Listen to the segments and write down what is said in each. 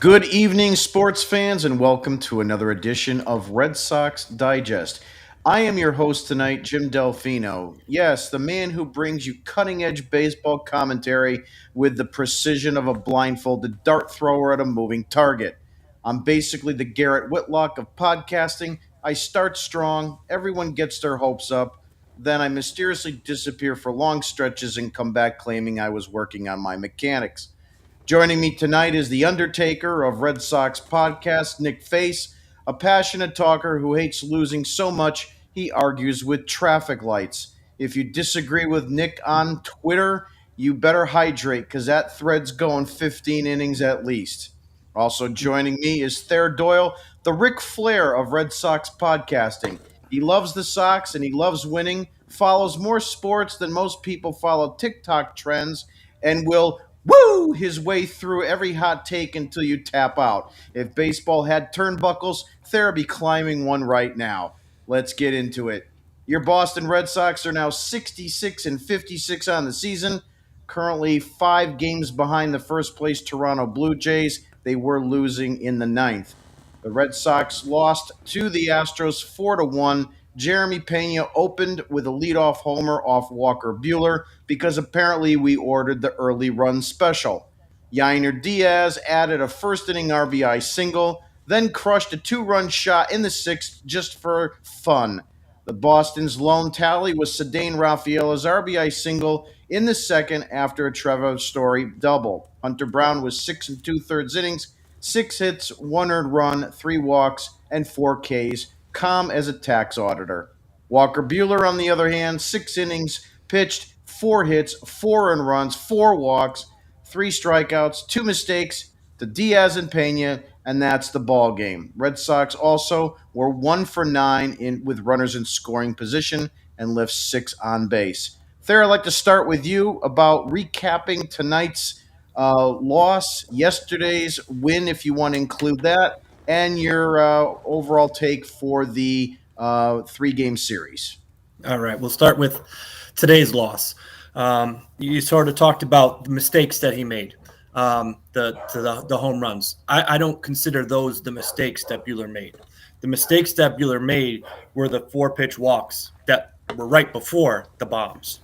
Good evening, sports fans, and welcome to another edition of Red Sox Digest. I am your host tonight, Jim Delfino. Yes, the man who brings you cutting edge baseball commentary with the precision of a blindfolded dart thrower at a moving target. I'm basically the Garrett Whitlock of podcasting. I start strong, everyone gets their hopes up, then I mysteriously disappear for long stretches and come back claiming I was working on my mechanics. Joining me tonight is the Undertaker of Red Sox podcast, Nick Face, a passionate talker who hates losing so much he argues with traffic lights. If you disagree with Nick on Twitter, you better hydrate because that thread's going 15 innings at least. Also joining me is Thayer Doyle, the Ric Flair of Red Sox podcasting. He loves the Sox and he loves winning, follows more sports than most people follow TikTok trends, and will woo his way through every hot take until you tap out. If baseball had turnbuckles, Thayer be climbing one right now. Let's get into it. Your Boston Red Sox are now 66 and 56 on the season, currently 5 games behind the first place Toronto Blue Jays. They were losing in the ninth. The Red Sox lost to the Astros 4-1. Jeremy Pena opened with a leadoff homer off Walker Buehler because apparently we ordered the early run special. Yainer Diaz added a first inning RBI single, then crushed a 2-run shot in the sixth just for fun. The Boston's lone tally was Cedane Rafaela's RBI single in the second after a Trevor Story double. Hunter Brown was 6 and 2/3 innings, 6 hits, 1 earned run, 3 walks, and 4 Ks, calm as a tax auditor. Walker Buehler, on the other hand, 6 innings pitched, 4 hits, 4 earned runs, 4 walks, 3 strikeouts, 2 mistakes to Diaz and Pena, and that's the ball game. Red Sox also were 1 for 9 with runners in scoring position and left 6 on base. Thayer, I'd like to start with you about recapping tonight's loss, yesterday's win, if you want to include that, and your overall take for the 3-game series. All right, we'll start with today's loss. You sort of talked about the mistakes that he made, the home runs. I don't consider those the mistakes that Buehler made. The mistakes that Buehler made were the 4-pitch walks that were right before the bombs.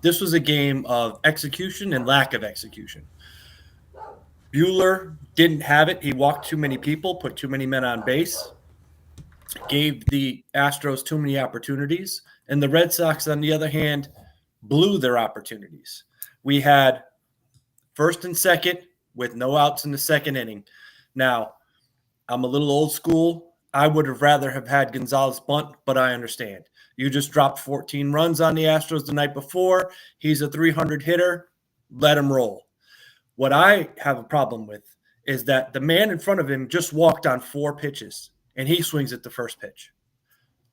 This was a game of execution and lack of execution. Buehler didn't have it. He walked too many people, put too many men on base, gave the Astros too many opportunities, and the Red Sox, on the other hand, blew their opportunities. We had first and second with no outs in the second inning. Now, I'm a little old school. I would have rather have had Gonzalez bunt, but I understand. You just dropped 14 runs on the Astros the night before. He's a 300 hitter. Let him roll. What I have a problem with is that the man in front of him just walked on 4 pitches, and he swings at the first pitch.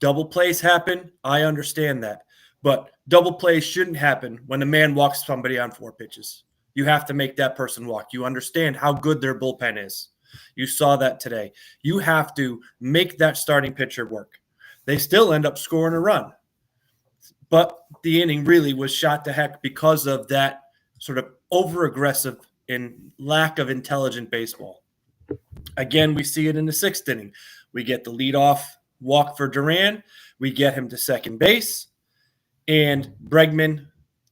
Double plays happen. I understand that. But double plays shouldn't happen when a man walks somebody on 4 pitches. You have to make that person walk. You understand how good their bullpen is. You saw that today. You have to make that starting pitcher work. They still end up scoring a run. But the inning really was shot to heck because of that sort of over-aggressive and lack of intelligent baseball. Again, we see it in the 6th inning. We get the leadoff walk for Duran. We get him to second base. And Bregman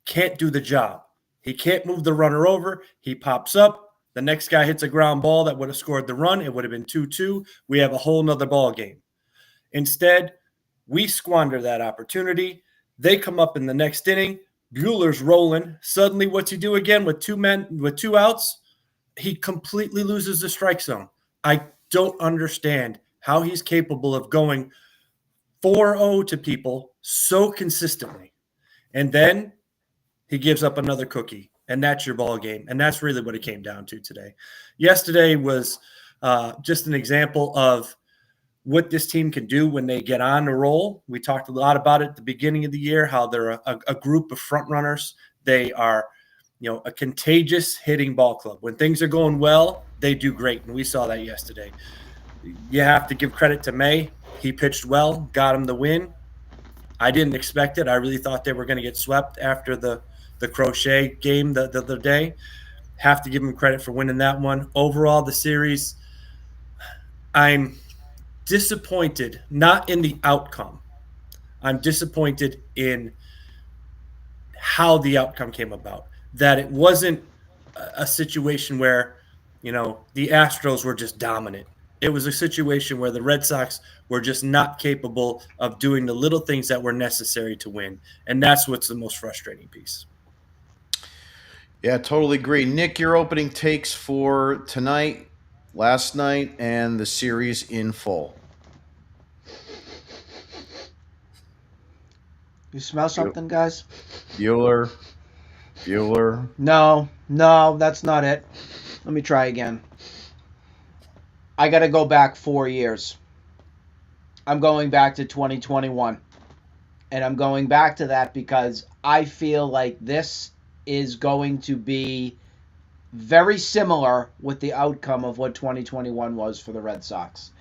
can't do the job. He can't move the runner over. He pops up. The next guy hits a ground ball that would have scored the run. It would have been 2-2. We have a whole nother ball game. Instead, we squander that opportunity. They come up in the next inning. Buehler's rolling. Suddenly, what's he do again with 2 outs? He completely loses the strike zone. I don't understand how he's capable of going 4-0 to people so consistently. And then he gives up another cookie, and that's your ball game. And that's really what it came down to today. Yesterday was just an example of what this team can do when they get on the roll. We talked a lot about it at the beginning of the year, how they're a group of front runners. They are, a contagious hitting ball club. When things are going well, they do great, and we saw that yesterday. You have to give credit to May. He pitched well, got him the win. I didn't expect it. I really thought they were going to get swept after the Crochet game the other day. Have to give them credit for winning that one. Overall, the series, I'm disappointed, not in the outcome. I'm disappointed in how the outcome came about. That it wasn't a situation where, the Astros were just dominant. It was a situation where the Red Sox were just not capable of doing the little things that were necessary to win. And that's what's the most frustrating piece. Yeah, totally agree. Nick, your opening takes for tonight, last night, and the series in full. You smell something, guys? Bueller. No, that's not it. Let me try again. I got to go back 4 years. I'm going back to 2021. And I'm going back to that because I feel like this is going to be very similar with the outcome of what 2021 was for the Red Sox.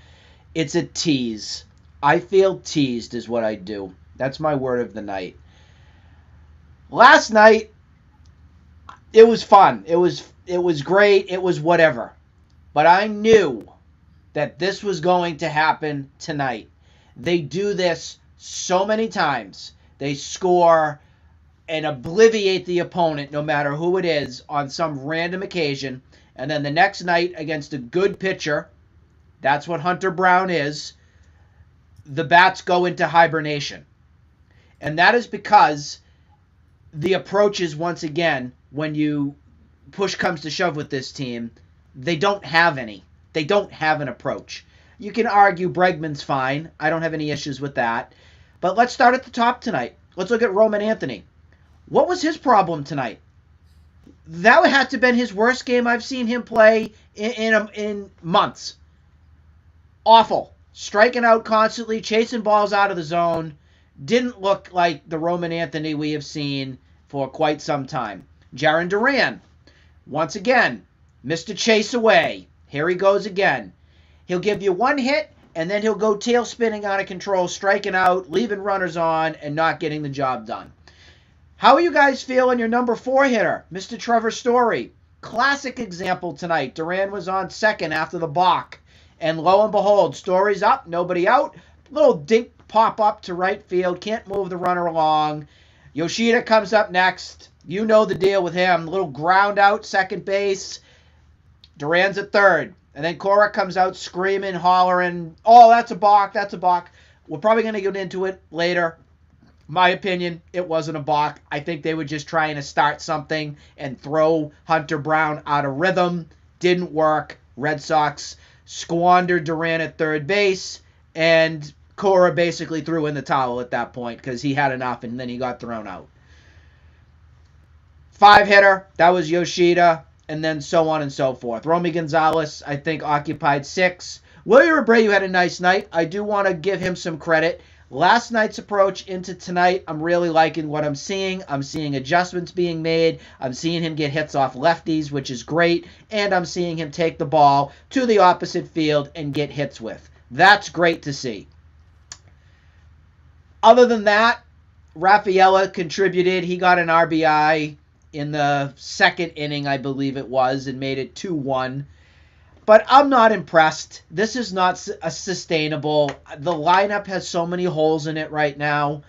It's a tease. I feel teased is what I do. That's my word of the night. Last night, it was fun. It was great. It was whatever. But I knew that this was going to happen tonight. They do this so many times. They score and obliviate the opponent, no matter who it is, on some random occasion. And then the next night against a good pitcher, that's what Hunter Brown is, the bats go into hibernation. And that is because the approach is, once again, when you push comes to shove with this team, they don't have any. They don't have an approach. You can argue Bregman's fine. I don't have any issues with that. But let's start at the top tonight. Let's look at Roman Anthony. What was his problem tonight? That had to have been his worst game I've seen him play in months. Awful. Striking out constantly, chasing balls out of the zone. Didn't look like the Roman Anthony we have seen for quite some time. Jarren Duran, once again, missed a chase away. Here he goes again. He'll give you one hit, and then he'll go tail spinning out of control, striking out, leaving runners on, and not getting the job done. How are you guys feeling your number 4 hitter, Mr. Trevor Story? Classic example tonight. Duran was on second after the balk. And lo and behold, Story's up, nobody out. Little dink pop up to right field. Can't move the runner along. Yoshida comes up next. You know the deal with him. Little ground out, second base. Duran's at third. And then Cora comes out screaming, hollering, oh, that's a balk, that's a balk. We're probably going to get into it later. My opinion, it wasn't a balk. I think they were just trying to start something and throw Hunter Brown out of rhythm. Didn't work. Red Sox squandered Duran at third base, and Cora basically threw in the towel at that point because he had enough, and then he got thrown out. 5 hitter, that was Yoshida, and then so on and so forth. Romy Gonzalez, I think, occupied 6. William Abreu had a nice night. I do want to give him some credit. Last night's approach into tonight, I'm really liking what I'm seeing. I'm seeing adjustments being made. I'm seeing him get hits off lefties, which is great. And I'm seeing him take the ball to the opposite field and get hits with. That's great to see. Other than that, Rafaela contributed. He got an RBI in the second inning, I believe it was, and made it 2-1. But I'm not impressed. This is not a sustainable. The lineup has so many holes in it right now,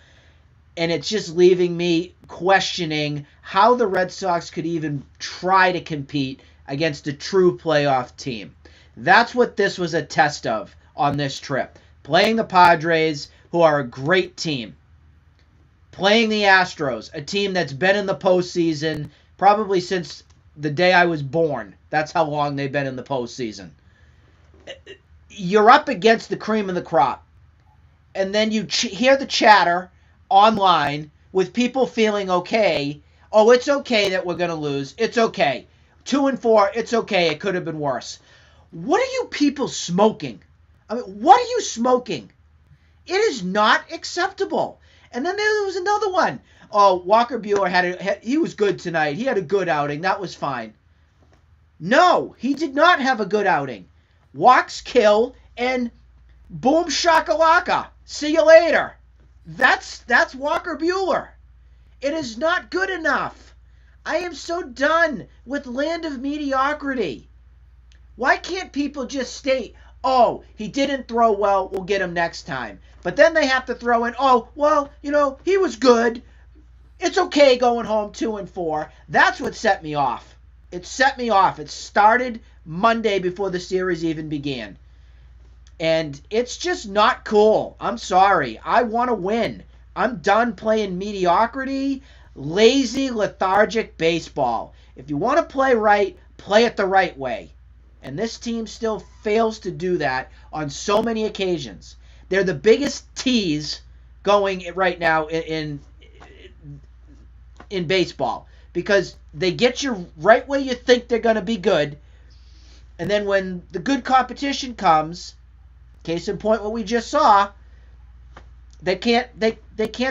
and it's just leaving me questioning how the Red Sox could even try to compete against a true playoff team. That's what this was a test of on this trip. Playing the Padres, who are a great team. Playing the Astros, a team that's been in the postseason probably since the day I was born. That's how long they've been in the postseason. You're up against the cream of the crop. And then you hear the chatter online with people feeling okay. Oh, it's okay that we're going to lose. It's okay. 2-4, it's okay. It could have been worse. What are you people smoking? I mean, what are you smoking? It is not acceptable. And then there was another one. Oh, Walker Buehler he was good tonight. He had a good outing. That was fine. No, he did not have a good outing. Walks kill and boom shakalaka. See you later. That's Walker Buehler. It is not good enough. I am so done with land of mediocrity. Why can't people just state, oh, he didn't throw well, we'll get him next time? But then they have to throw in, oh, well, he was good. It's okay going home 2-4. That's what set me off. It set me off. It started Monday before the series even began. And it's just not cool. I'm sorry. I want to win. I'm done playing mediocrity, lazy, lethargic baseball. If you want to play right, play it the right way. And this team still fails to do that on so many occasions. They're the biggest tease going right now in baseball, because they get you right where you think they're going to be good, and then when the good competition comes, case in point what we just saw, they can't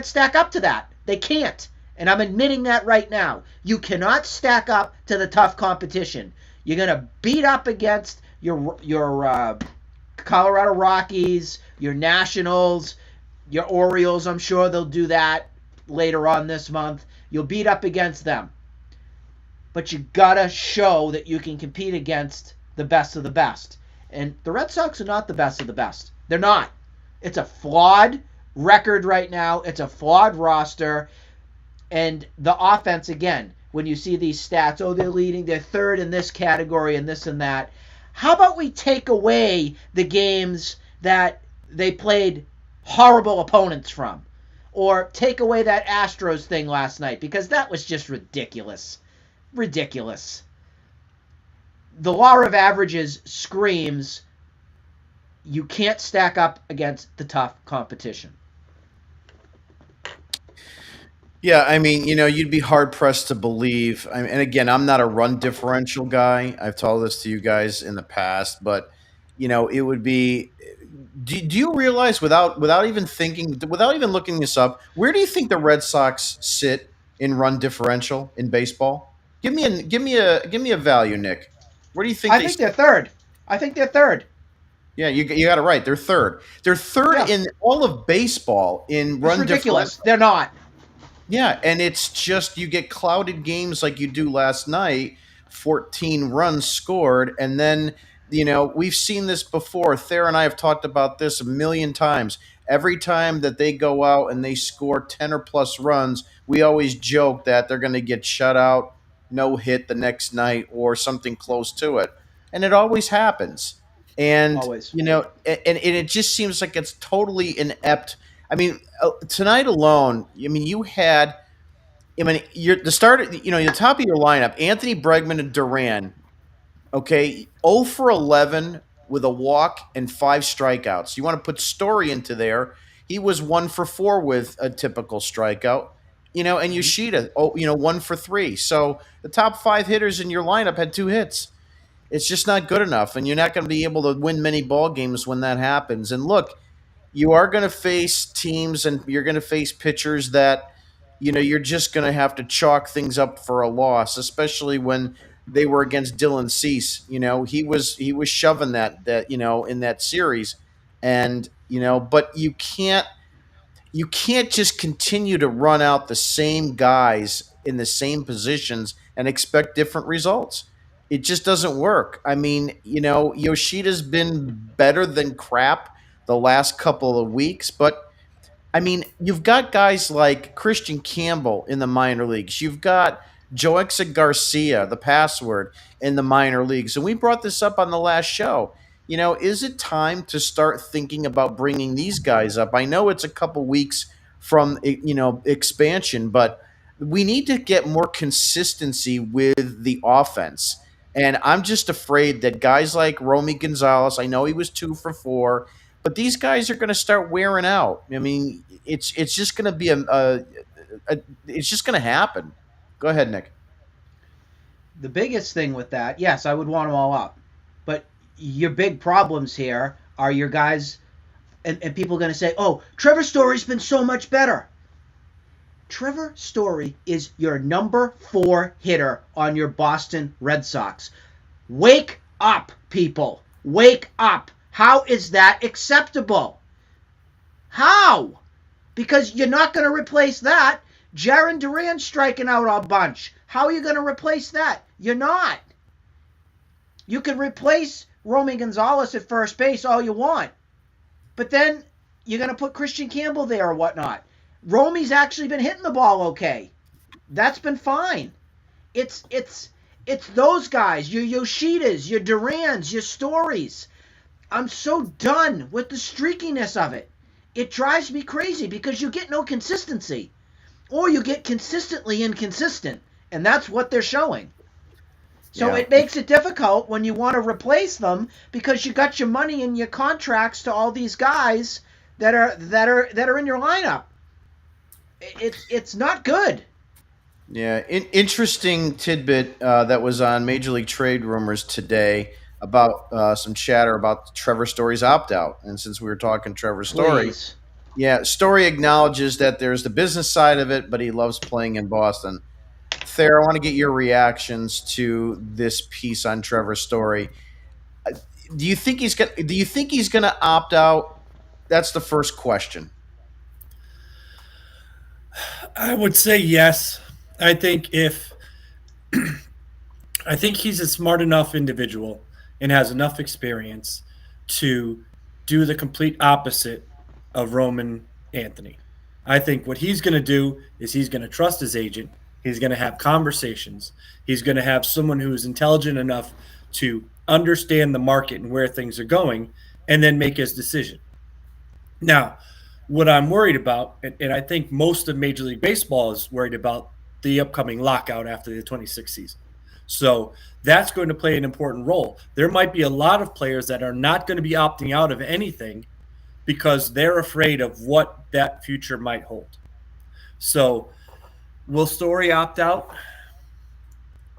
stack up to that. They can't. And I'm admitting that right now. You cannot stack up to the tough competition. You're going to beat up against your Colorado Rockies, your Nationals, your Orioles. I'm sure they'll do that later on this month. You'll beat up against them. But you got to show that you can compete against the best of the best. And the Red Sox are not the best of the best. They're not. It's a flawed record right now. It's a flawed roster. And the offense, again, when you see these stats, oh, they're third in this category and this and that. How about we take away the games that they played horrible opponents from? Or take away that Astros thing last night, because that was just ridiculous. Ridiculous. The law of averages screams you can't stack up against the tough competition. Yeah, I mean, you'd be hard pressed to believe. And again, I'm not a run differential guy. I've told this to you guys in the past, but it would be. Do you realize without even thinking, without even looking this up, where do you think the Red Sox sit in run differential in baseball? Give me a value, Nick. Where do you think I think they're third. I think they're third. Yeah, you got it right. They're third. They're third in all of baseball in run differential. It's ridiculous. They're not. Yeah, and it's just you get clouded games like you do last night, 14 runs scored, and then, we've seen this before. Thayer and I have talked about this a million times. Every time that they go out and they score 10 or plus runs, we always joke that they're going to get shut out, no hit the next night, or something close to it. And it always happens. And, Always. and it just seems like it's totally inept. I mean, tonight alone, you had, the start, the top of your lineup, Anthony Bregman and Duran, okay, 0 for 11 with a walk and 5 strikeouts. You want to put Story into there. He was 1 for 4 with a typical strikeout, and Yoshida, 1 for 3. So the top 5 hitters in your lineup had 2 hits. It's just not good enough, and you're not going to be able to win many ball games when that happens. And look, you are going to face teams and you're going to face pitchers that, you're just going to have to chalk things up for a loss, especially when they were against Dylan Cease. He was shoving that in that series, and but you can't just continue to run out the same guys in the same positions and expect different results. It just doesn't work. I mean, Yoshida's been better than crap the last couple of weeks, but I mean, you've got guys like Christian Campbell in the minor leagues. You've got Joexy Garcia, the password, in the minor leagues. And we brought this up on the last show. Is it time to start thinking about bringing these guys up? I know it's a couple weeks from, expansion, but we need to get more consistency with the offense. And I'm just afraid that guys like Romy Gonzalez, I know he was 2 for 4, but these guys are going to start wearing out. I mean, it's just going to be it's just going to happen. Go ahead, Nick. The biggest thing with that, yes, I would want them all up. But your big problems here are your guys, and people are going to say, oh, Trevor Story's been so much better. Trevor Story is your number 4 hitter on your Boston Red Sox. Wake up, people. Wake up. How is that acceptable? How? Because you're not going to replace that. Jarren Duran striking out a bunch. How are you going to replace that? You're not. You can replace Romy Gonzalez at first base all you want, but then you're going to put Christian Campbell there or whatnot. Romy's actually been hitting the ball okay. That's been fine. It's those guys, your Yoshidas, your Durans, your Stories. I'm so done with the streakiness of it. It drives me crazy because you get no consistency. Or you get consistently inconsistent. And that's what they're showing. So Yeah. it makes it difficult when you want to replace them because you got your money and your contracts to all these guys that are in your lineup. It's not good. Yeah, interesting tidbit that was on Major League Trade Rumors today about some chatter about Trevor Story's opt out. And since we were talking Trevor Story, Please. yeah, Story acknowledges that there's the business side of it, but he loves playing in Boston. Thayer, I want to get your reactions to this piece on Trevor Story. Uh, Do you think he's going? Do you think he's going to opt out? That's the first question. I would say yes. I think if I think he's a smart enough individual and has enough experience to do the complete opposite of Roman Anthony. I think what he's going to do is he's going to trust his agent. He's going to have conversations. He's going to have someone who is intelligent enough to understand the market and where things are going and then make his decision. Now, what I'm worried about, and I think most of Major League Baseball is worried about the upcoming lockout after the 26th season. So that's going to play an important role. There might be a lot of players that are not going to be opting out of anything because they're afraid of what that future might hold. So will Story opt out?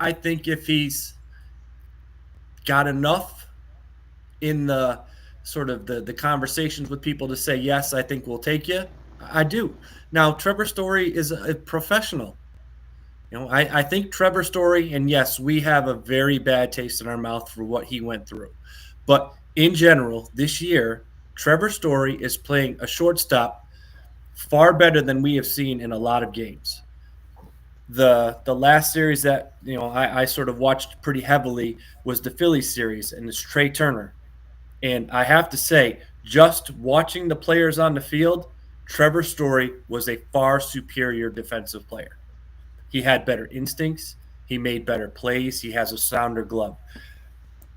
I think if he's got enough in the sort of the conversations with people to say, yes, I think we'll take you, I do. Now, Trevor Story is a professional. I think Trevor Story, and yes, we have a very bad taste in our mouth for what he went through. But in general, this year, Trevor Story is playing a shortstop far better than we have seen in a lot of games. The last series that I sort of watched pretty heavily was the Phillies series, and it's Trey Turner. And I have to say, just watching the players on the field, Trevor Story was a far superior defensive player. He had better instincts. He made better plays. He has a sounder glove.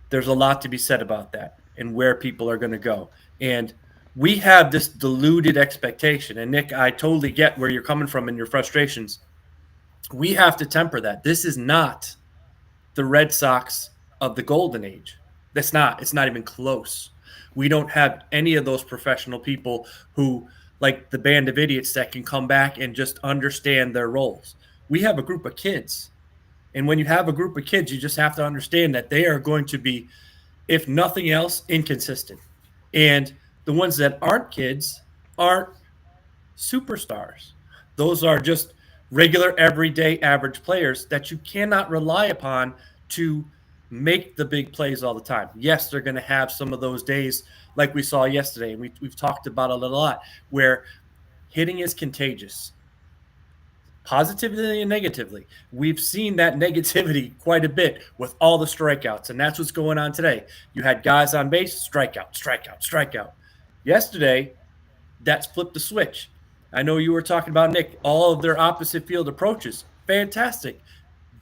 There's a lot to be said about that and where people are going to go. And we have this deluded expectation. And Nick, I totally get where you're coming from and your frustrations. We have to temper that. This is not the Red Sox of the golden age. That's not. It's not even close. We don't have any of those professional people who, like the band of idiots, that can come back and just understand their roles. We have a group of kids. And when you have a group of kids, you just have to understand that they are going to be, if nothing else, inconsistent. And the ones that aren't kids aren't superstars. Those are just regular, everyday, average players that you cannot rely upon to make the big plays all the time. Yes, they're going to have some of those days like we saw yesterday. And we've talked about it a lot, where hitting is contagious. Positively and negatively. We've seen that negativity quite a bit with all the strikeouts, and that's what's going on today. You had guys on base, strikeout, strikeout, strikeout. Yesterday, that's flipped the switch. I know you were talking about, Nick, all of their opposite field approaches. Fantastic.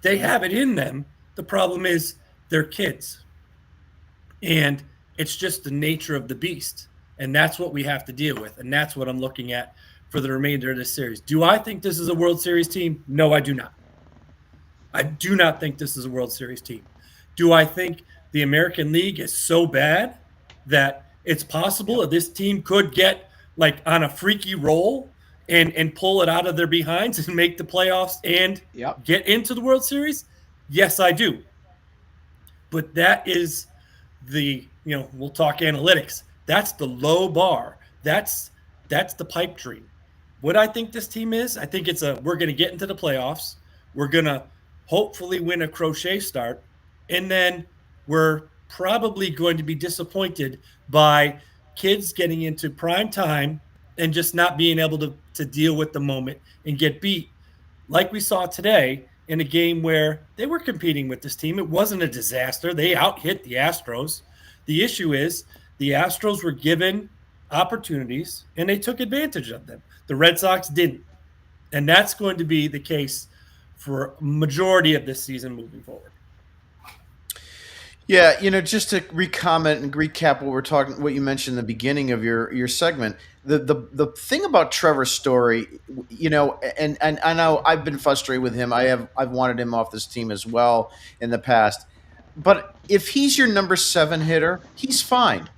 They have it in them. The problem is they're kids. And it's just the nature of the beast. And that's what we have to deal with. And that's what I'm looking at for the remainder of this series. Do I think this is a World Series team? No, I do not. I do not think this is a World Series team. Do I think the American League is so bad that it's possible that this team could get like on a freaky roll and pull it out of their behinds and make the playoffs and get into the World Series? Yes, I do. But that is we'll talk analytics. That's the low bar. That's the pipe dream. What I think this team is, I think we're going to get into the playoffs. We're going to hopefully win a crochet start. And then we're probably going to be disappointed by kids getting into prime time and just not being able to deal with the moment and get beat like we saw today in a game where they were competing with this team. It wasn't a disaster. They out-hit the Astros. The issue is the Astros were given opportunities, and they took advantage of them. The Red Sox didn't. And that's going to be the case for a majority of this season moving forward. Yeah, just to recomment and recap what you mentioned in the beginning of your segment. The thing about Trevor Story, and I know I've been frustrated with him. I've wanted him off this team as well in the past. But if he's your number 7 hitter, he's fine.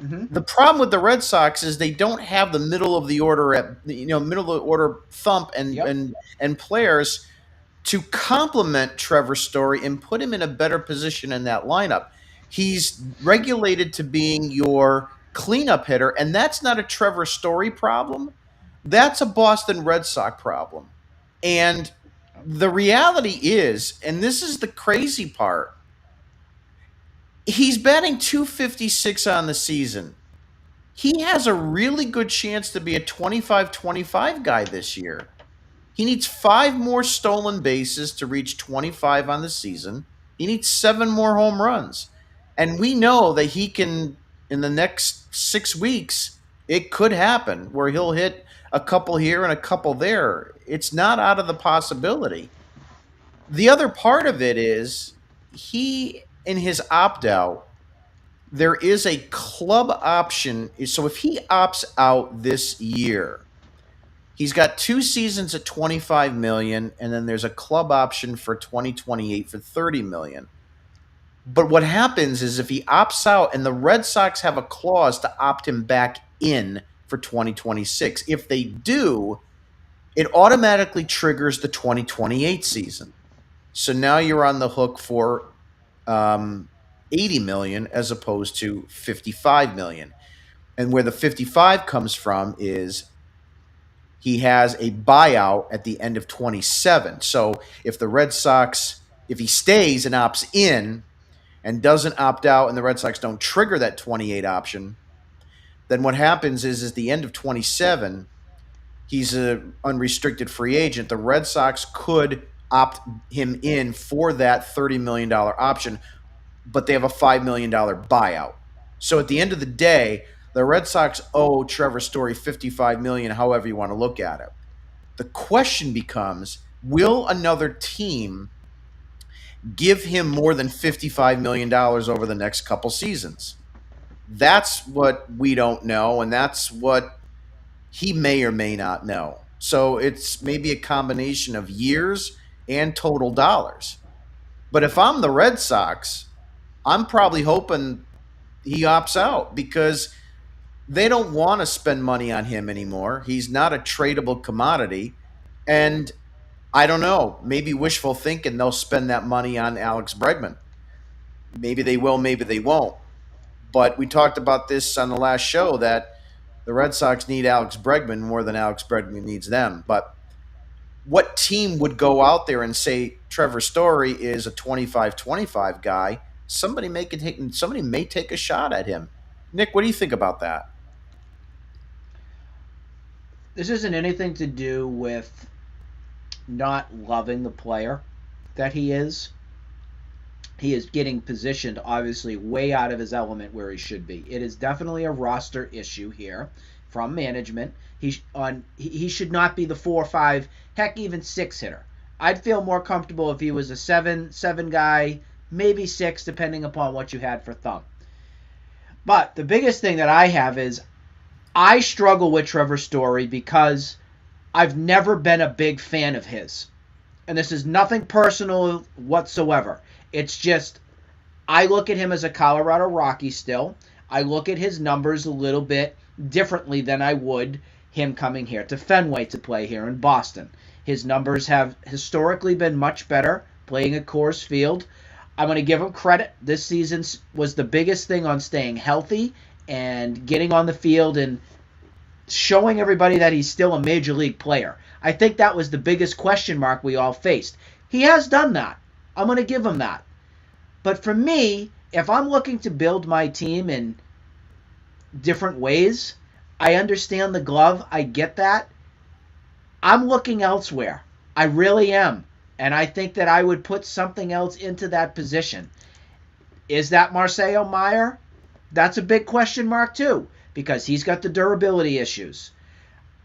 Mm-hmm. The problem with the Red Sox is they don't have the middle of the order thump and Yep. and players to complement Trevor Story and put him in a better position in that lineup. He's regulated to being your cleanup hitter, and that's not a Trevor Story problem. That's a Boston Red Sox problem. And the reality is, and this is the crazy part, he's batting .256 on the season. He has a really good chance to be a 25-25 guy this year. He needs 5 more stolen bases to reach 25 on the season. He needs 7 more home runs. And we know that he can, in the next 6 weeks, it could happen where he'll hit a couple here and a couple there. It's not out of the possibility. The other part of it is he, in his opt-out, there is a club option. So if he opts out this year, he's got 2 seasons at $25 million, and then there's a club option for 2028 for $30 million. But what happens is if he opts out, and the Red Sox have a clause to opt him back in for 2026, if they do, it automatically triggers the 2028 season. So now you're on the hook for $80 million as opposed to $55 million. And where the 55 comes from is he has a buyout at the end of 27. So if the Red Sox, if he stays and opts in and doesn't opt out and the Red Sox don't trigger that 28 option, then what happens is at the end of 27, he's an unrestricted free agent. The Red Sox could opt him in for that $30 million option, but they have a $5 million buyout. So at the end of the day, the Red Sox owe Trevor Story $55 million, however you want to look at it. The question becomes, will another team give him more than $55 million over the next couple seasons? That's what we don't know, and that's what he may or may not know. So it's maybe a combination of years and total dollars. But if I'm the Red Sox, I'm probably hoping he opts out because they don't want to spend money on him anymore. He's not a tradable commodity. And I don't know, maybe wishful thinking they'll spend that money on Alex Bregman. Maybe they will, maybe they won't. But we talked about this on the last show that the Red Sox need Alex Bregman more than Alex Bregman needs them. But what team would go out there and say Trevor Story is a 25-25 guy? Somebody may take a shot at him. Nick, what do you think about that? This isn't anything to do with not loving the player that he is. He is getting positioned, obviously, way out of his element where he should be. It is definitely a roster issue here from management. He should not be the 4 or 5, heck, even 6 hitter. I'd feel more comfortable if he was a 7 guy, maybe 6, depending upon what you had for thumb. But the biggest thing that I have is I struggle with Trevor Story because I've never been a big fan of his. And this is nothing personal whatsoever. It's just, I look at him as a Colorado Rocky still. I look at his numbers a little bit differently than I would him coming here to Fenway to play here in Boston. His numbers have historically been much better playing at Coors Field. I'm going to give him credit. This season was the biggest thing on staying healthy and getting on the field and showing everybody that he's still a major league player. I think that was the biggest question mark we all faced. He has done that. I'm going to give him that. But for me, if I'm looking to build my team in different ways, I understand the glove. I get that. I'm looking elsewhere. I really am. And I think that I would put something else into that position. Is that Marcelo Meyer? That's a big question mark too, because he's got the durability issues.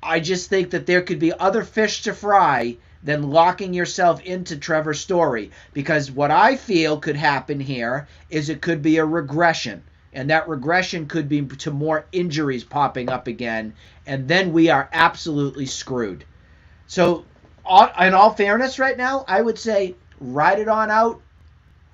I just think that there could be other fish to fry than locking yourself into Trevor Story, because what I feel could happen here is it could be a regression, and that regression could be to more injuries popping up again, and then we are absolutely screwed. So, in all fairness, right now, I would say ride it on out,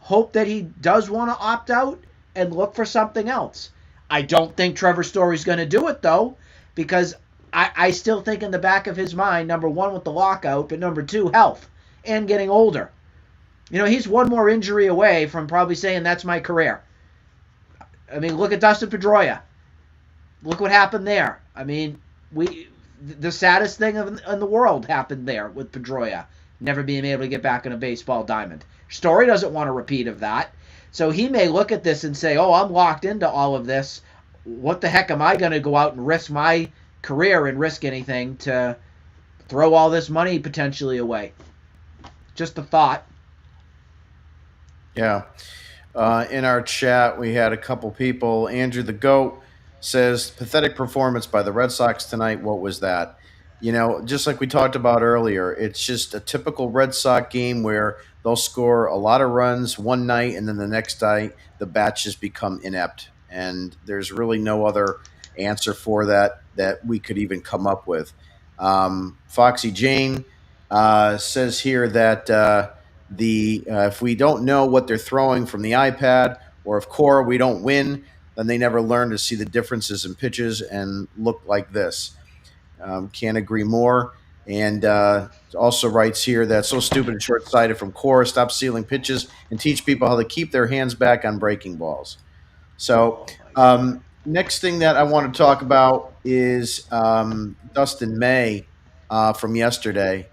hope that he does want to opt out, and look for something else. I don't think Trevor Story's going to do it, though, because I still think in the back of his mind, number one, with the lockout, but number two, health and getting older. He's one more injury away from probably saying that's my career. I mean, look at Dustin Pedroia. Look what happened there. I mean, the saddest thing in the world happened there with Pedroia, never being able to get back on a baseball diamond. Story doesn't want a repeat of that. So he may look at this and say, oh, I'm locked into all of this. What the heck am I going to go out and risk my career and risk anything to throw all this money potentially away? Just a thought. Yeah. In our chat, we had a couple people. Andrew the Goat says, pathetic performance by the Red Sox tonight. What was that? Just like we talked about earlier, it's just a typical Red Sox game where they'll score a lot of runs one night, and then the next night the bats just become inept. And there's really no other answer for that we could even come up with. Foxy Jane says here that if we don't know what they're throwing from the iPad, or if Cora we don't win, then they never learn to see the differences in pitches and look like this. Can't agree more. And also writes here that so stupid and short-sighted from Cora. Stop stealing pitches and teach people how to keep their hands back on breaking balls. So next thing that I want to talk about is Dustin May from yesterday.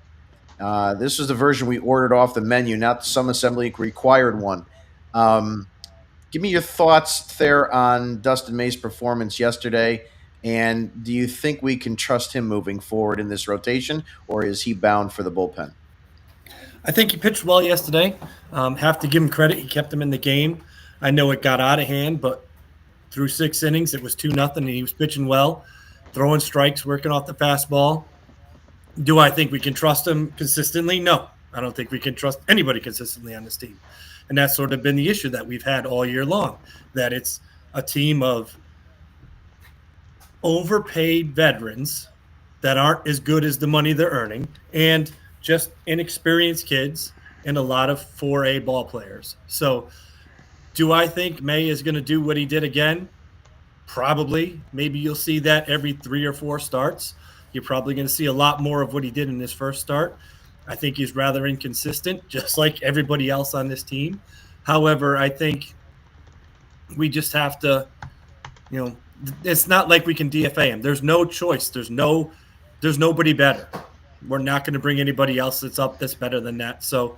This was the version we ordered off the menu, not the Some Assembly required one. Give me your thoughts there on Dustin May's performance yesterday, and do you think we can trust him moving forward in this rotation, or is he bound for the bullpen? I think he pitched well yesterday. Have to give him credit. He kept him in the game. I know it got out of hand, but through 6 innings, it was 2-0, and he was pitching well, throwing strikes, working off the fastball. Do I think we can trust him consistently? No. I don't think we can trust anybody consistently on this team. And that's sort of been the issue that we've had all year long, that it's a team of overpaid veterans that aren't as good as the money they're earning, and just inexperienced kids and a lot of 4A ball players. So do I think May is going to do what he did again? Probably. Maybe you'll see that every 3 or 4 starts. You're probably going to see a lot more of what he did in his first start. I think he's rather inconsistent, just like everybody else on this team. However, I think we just have to, it's not like we can DFA him. There's no choice. There's nobody better. We're not going to bring anybody else that's better than that. So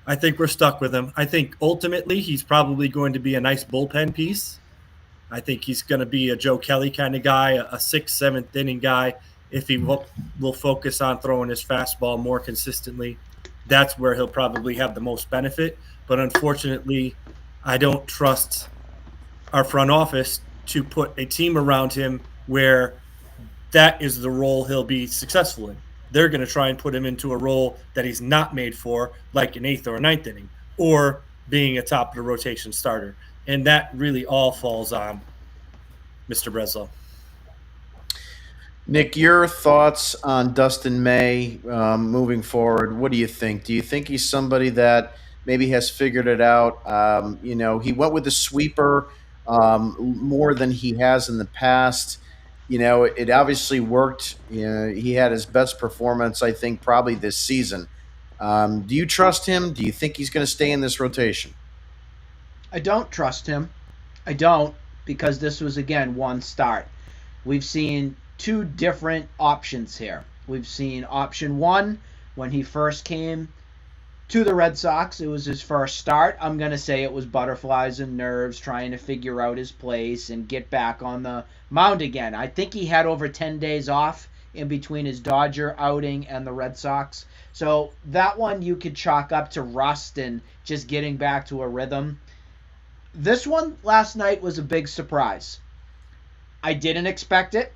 I think we're stuck with him. I think ultimately he's probably going to be a nice bullpen piece. I think he's going to be a Joe Kelly kind of guy, a 6th, 7th inning guy. If he will focus on throwing his fastball more consistently, that's where he'll probably have the most benefit. But unfortunately, I don't trust our front office to put a team around him where that is the role he'll be successful in. They're going to try and put him into a role that he's not made for, like an 8th or a 9th inning, or being a top of the rotation starter. And that really all falls on Mr. Breslow. Nick, your thoughts on Dustin May moving forward? What do you think? Do you think he's somebody that maybe has figured it out? He went with the sweeper more than he has in the past. It obviously worked. He had his best performance, I think, probably this season. Do you trust him? Do you think he's going to stay in this rotation? I don't trust him. I don't, because this was, again, one start. We've seen 2 different options here. We've seen option 1 when he first came to the Red Sox. It was his first start. I'm going to say it was butterflies and nerves, trying to figure out his place and get back on the mound again. I think he had over 10 days off in between his Dodger outing and the Red Sox. So that one you could chalk up to rust and just getting back to a rhythm. This one last night was a big surprise. I didn't expect it,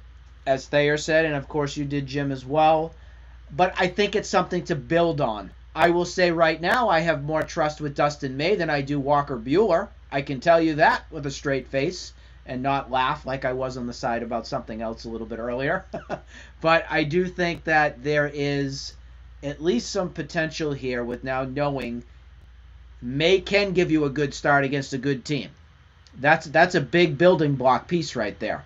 as Thayer said, and of course you did, Jim, as well. But I think it's something to build on. I will say right now I have more trust with Dustin May than I do Walker Bueller. I can tell you that with a straight face and not laugh like I was on the side about something else a little bit earlier. But I do think that there is at least some potential here with now knowing May can give you a good start against a good team. That's a big building block piece right there.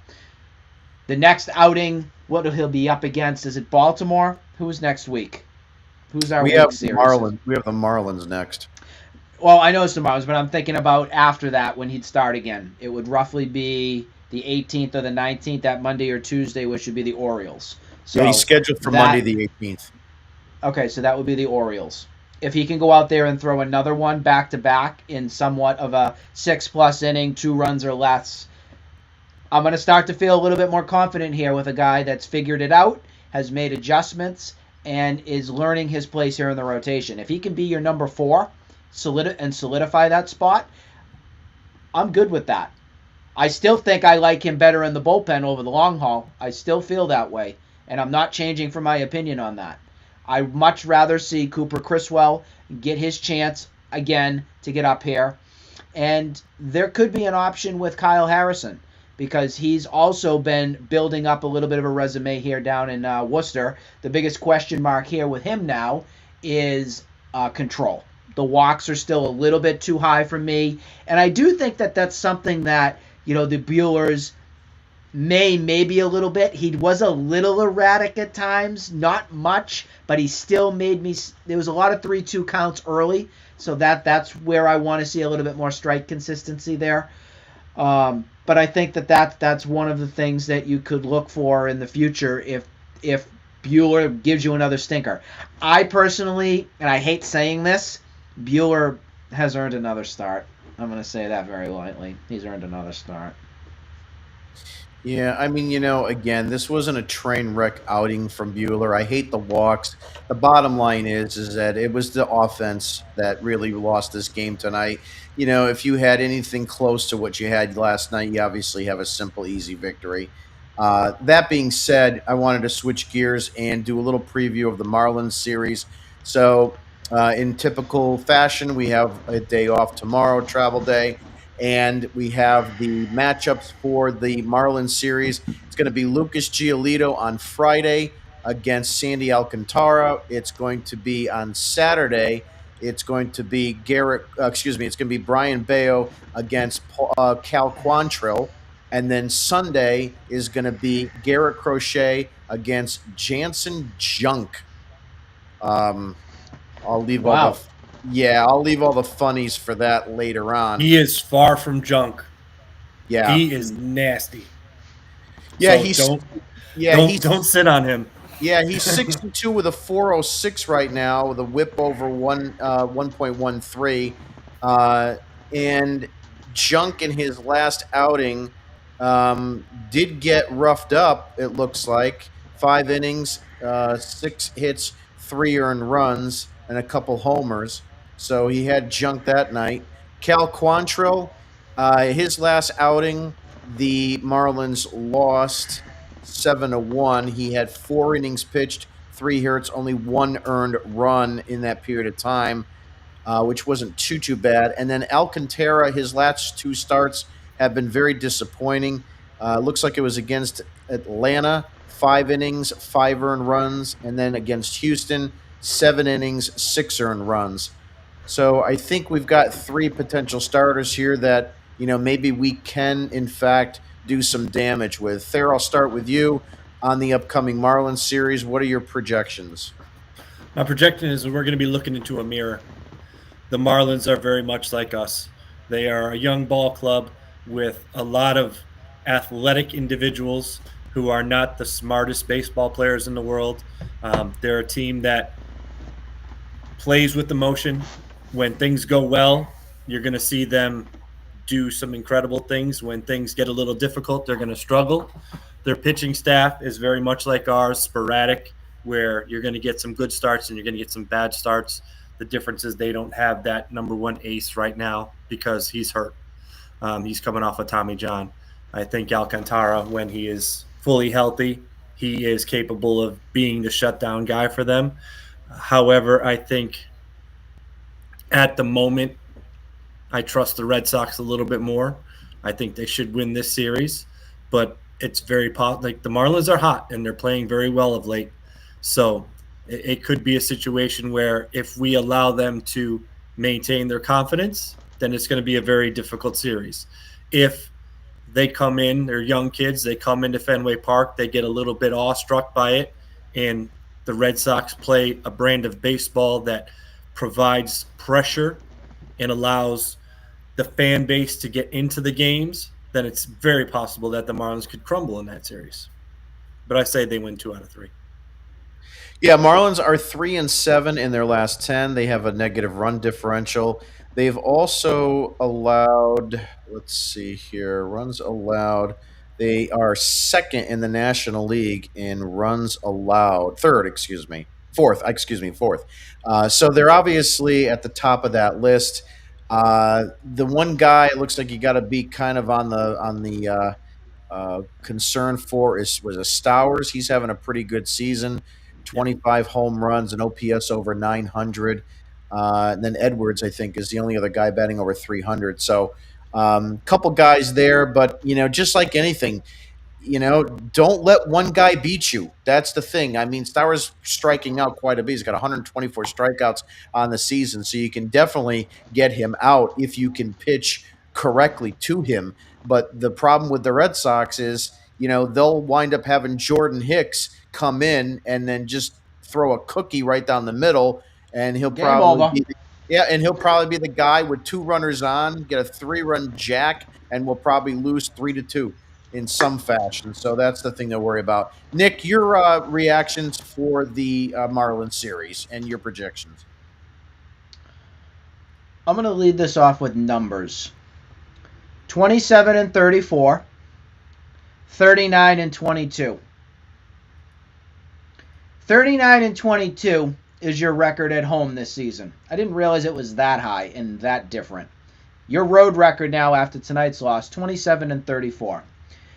The next outing, what will he be up against? Is it Baltimore? Who's next week? Who's our We week have the series? Marlins. We have the Marlins next. Well, I know it's the Marlins, but I'm thinking about after that when he'd start again. It would roughly be the 18th or the 19th, that Monday or Tuesday, which would be the Orioles. So Yeah, he's scheduled for Monday the 18th. Okay, so that would be the Orioles. If he can go out there and throw another one back to back in somewhat of a 6+ inning, 2 runs or less, I'm going to start to feel a little bit more confident here with a guy that's figured it out, has made adjustments, and is learning his place here in the rotation. If he can be your number 4 and solidify that spot, I'm good with that. I still think I like him better in the bullpen over the long haul. I still feel that way, and I'm not changing from my opinion on that. I'd much rather see Cooper Criswell get his chance again to get up here. And there could be an option with Kyle Harrison because he's also been building up a little bit of a resume here down in Worcester. The biggest question mark here with him now is control. The walks are still a little bit too high for me. And I do think that that's something that, the Buellers maybe a little bit. He was a little erratic at times, not much, but he still made me. There was a lot of 3-2 counts early, so that's where I want to see a little bit more strike consistency there. But I think that's one of the things that you could look for in the future if Bueller gives you another stinker. I personally, and I hate saying this, Bueller has earned another start. I'm going to say that very lightly. He's earned another start. Yeah, I mean, again, this wasn't a train wreck outing from Bueller. I hate the walks. The bottom line is that it was the offense that really lost this game tonight. If you had anything close to what you had last night, you obviously have a simple, easy victory. That being said, I wanted to switch gears and do a little preview of the Marlins series. So, in typical fashion, we have a day off tomorrow, travel day. And we have the matchups for the Marlins series. It's going to be Lucas Giolito on Friday against Sandy Alcantara. It's going to be on Saturday. It's going to be it's going to be Brian Bayo against Cal Quantrill. And then Sunday is going to be Garrett Crochet against Jansen Junk. I'll leave all the funnies for that later on. He is far from junk. Yeah, he is nasty. Yeah, so don't sit on him. Yeah, he's 62 with a 406 right now with a whip over 1.13. And Junk in his last outing did get roughed up. It looks like 5 innings, 6 hits, 3 earned runs, and a couple homers. So he had Junk that night. Cal Quantrill, his last outing, the Marlins lost 7-1. He had 4 innings pitched, 3 hits, only 1 earned run in that period of time, which wasn't too bad. And then Alcantara, his last 2 starts have been very disappointing. Looks like it was against Atlanta, 5 innings, 5 earned runs, and then against Houston, 7 innings, 6 earned runs. So I think we've got 3 potential starters here that, maybe we can, in fact, do some damage with. Thayer, I'll start with you on the upcoming Marlins series. What are your projections? My projection is we're going to be looking into a mirror. The Marlins are very much like us. They are a young ball club with a lot of athletic individuals who are not the smartest baseball players in the world. They're a team that plays with emotion. When things go well, you're going to see them do some incredible things. When things get a little difficult, they're going to struggle. Their pitching staff is very much like ours, sporadic. where you're going to get some good starts and you're going to get some bad starts. The difference is they don't have that number one ace right now because he's hurt. He's coming off of Tommy John. I think Alcantara, when he is fully healthy, he is capable of being the shutdown guy for them. However, I think at the moment, I trust the Red Sox a little bit more. I think they should win this series, but it's very like the Marlins are hot and they're playing very well of late. So it could be a situation where if we allow them to maintain their confidence, then it's going to be a very difficult series. If they come in, they're young kids, they come into Fenway Park, they get a little bit awestruck by it, and the Red Sox play a brand of baseball that provides pressure and allows the fan base to get into the games, then it's very possible that the Marlins could crumble in that series. But I say they win 2 out of 3. Yeah, Marlins are 3-7 in their last 10. They have a negative run differential. They've also allowed, let's see here, runs allowed. They are second in the National League in runs allowed. Fourth. So they're obviously at the top of that list. The one guy it looks like you got to be kind of on the concern for was a Stowers. He's having a pretty good season. 25 home runs, an OPS over 900. And then Edwards, I think, is the only other guy batting over 300. So couple guys there, but, just like anything, don't let one guy beat you. That's the thing. I mean, Stowers striking out quite a bit. He's got 124 strikeouts on the season, so you can definitely get him out if you can pitch correctly to him. But the problem with the Red Sox is, they'll wind up having Jordan Hicks come in and then just throw a cookie right down the middle, and he'll probably be the guy with 2 runners on, get a 3-run jack, and we'll probably lose 3-2 in some fashion. So that's the thing to worry about. Nick, your reactions for the Marlins series and your projections. I'm going to lead this off with numbers. 27-34, 39-22. 39-22 is your record at home this season. I didn't realize it was that high and that different. Your road record now after tonight's loss, 27-34.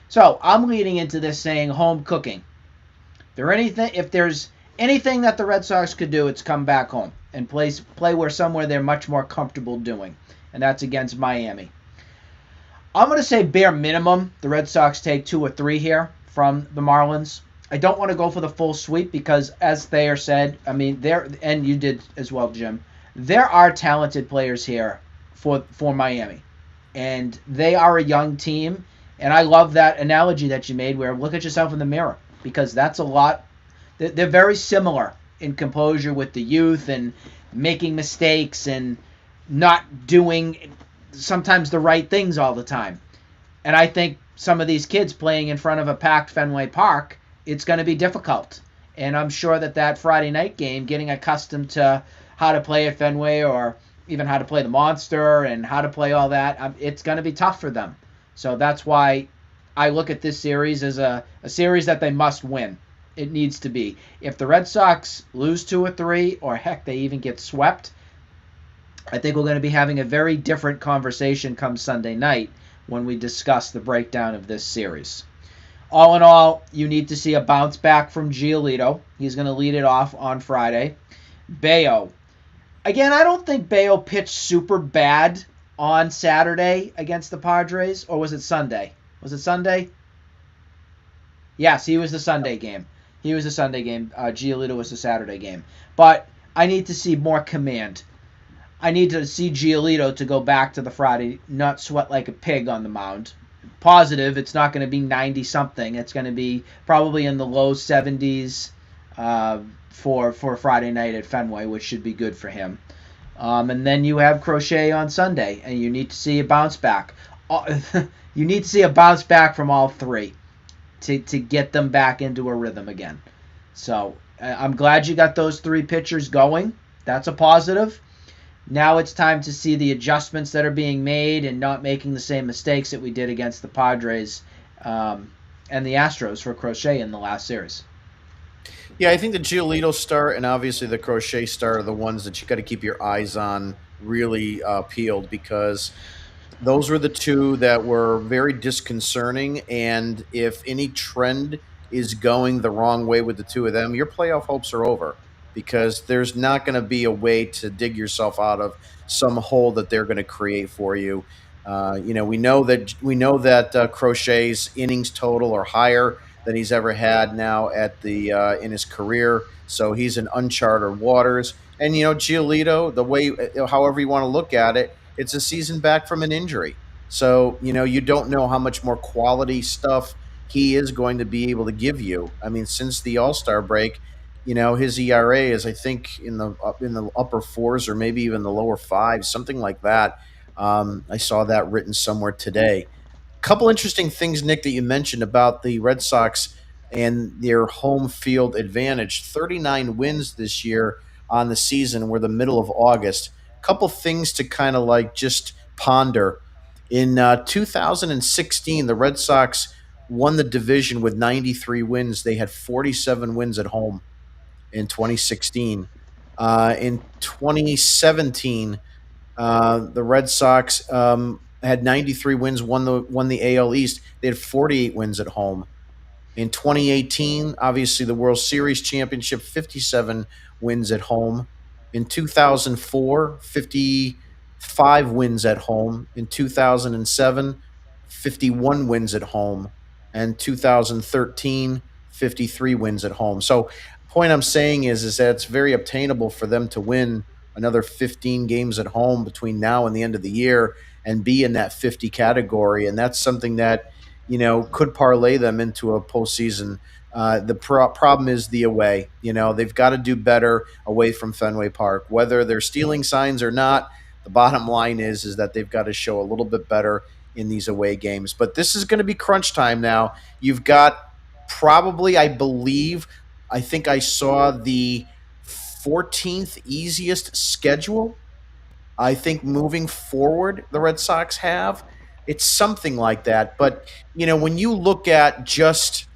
So I'm leading into this saying home cooking. If there's anything that the Red Sox could do, it's come back home and play somewhere they're much more comfortable doing, and that's against Miami. I'm going to say bare minimum the Red Sox take 2 or 3 here from the Marlins. I don't want to go for the full sweep because, as Thayer said, I mean, and you did as well, Jim, there are talented players here for Miami, and they are a young team. And I love that analogy that you made where look at yourself in the mirror, because that's a lot. They're very similar in composure with the youth and making mistakes and not doing sometimes the right things all the time. And I think some of these kids playing in front of a packed Fenway Park, it's going to be difficult. And I'm sure that Friday night game, getting accustomed to how to play at Fenway or even how to play the Monster and how to play all that, it's going to be tough for them. So that's why I look at this series as a series that they must win. It needs to be. If the Red Sox lose 2 or 3, or heck, they even get swept, I think we're going to be having a very different conversation come Sunday night when we discuss the breakdown of this series. All in all, you need to see a bounce back from Giolito. He's going to lead it off on Friday. Bayo. Again, I don't think Bayo pitched super bad on Saturday against the Padres, or was it Sunday? Was it Sunday? Yes, he was the Sunday game. Giolito was the Saturday game. But I need to see more command. I need to see Giolito to go back to the Friday, not sweat like a pig on the mound. Positive, it's not going to be 90-something. It's going to be probably in the low 70s for Friday night at Fenway, which should be good for him. And then you have Crochet on Sunday, and you need to see a bounce back. You need to see a bounce back from all 3 to get them back into a rhythm again. So I'm glad you got those 3 pitchers going. That's a positive. Now it's time to see the adjustments that are being made and not making the same mistakes that we did against the Padres and the Astros for Crochet in the last series. Yeah, I think the Giolito start and obviously the Crochet start are the ones that you got to keep your eyes on really peeled, because those were the two that were very disconcerting. And if any trend is going the wrong way with the two of them, your playoff hopes are over, because there's not going to be a way to dig yourself out of some hole that they're going to create for you. We know that Crochet's innings total are higher than he's ever had now at the in his career. So he's in uncharted waters. And Giolito, the way, however you want to look at it, it's a season back from an injury. So, you don't know how much more quality stuff he is going to be able to give you. I mean, since the All-Star break, his ERA is, I think, in the upper fours or maybe even the lower fives, something like that. I saw that written somewhere today. Couple interesting things, Nick, that you mentioned about the Red Sox and their home field advantage. 39 wins this year on the season. We're the middle of August. Couple things to kind of like just ponder. In 2016, the Red Sox won the division with 93 wins. They had 47 wins at home in 2016. In 2017, the Red Sox had 93 wins, won the AL East. They had 48 wins at home. In 2018, obviously the World Series championship, 57 wins at home. In 2004, 55 wins at home. In 2007, 51 wins at home. And 2013, 53 wins at home. So, point I'm saying is that it's very obtainable for them to win another 15 games at home between now and the end of the year and be in that 50 category. And that's something that could parlay them into a postseason. The problem is the away. They've got to do better away from Fenway Park, whether they're stealing signs or not. The bottom line is that they've got to show a little bit better in these away games. But this is going to be crunch time now. You've got probably, I believe, I think I saw the 14th easiest schedule. I think moving forward, the Red Sox have. It's something like that. But, when you look at just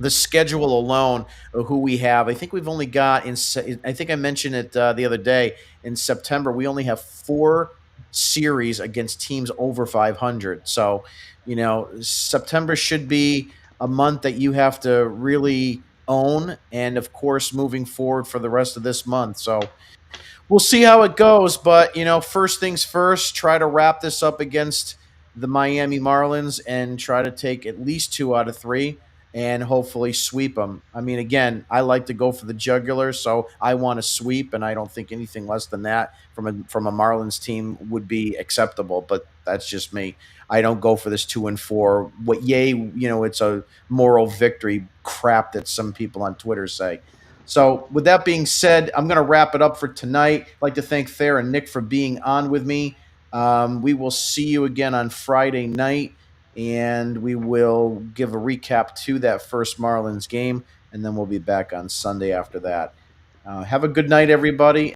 the schedule alone of who we have, I think we've only got, I think I mentioned it the other day, in September, we only have 4 series against teams over 500. So, September should be a month that you have to really own. And of course, moving forward for the rest of this month. So, we'll see how it goes. But first things first, try to wrap this up against the Miami Marlins and try to take at least 2 out of 3 and hopefully sweep them. I mean, again, I like to go for the jugular, so I want to sweep, and I don't think anything less than that from a Marlins team would be acceptable. But that's just me. I don't go for this 2-4. What yay, it's a moral victory crap that some people on Twitter say. So, with that being said, I'm going to wrap it up for tonight. I'd like to thank Thayer and Nick for being on with me. We will see you again on Friday night, and we will give a recap to that first Marlins game, and then we'll be back on Sunday after that. Have a good night, everybody.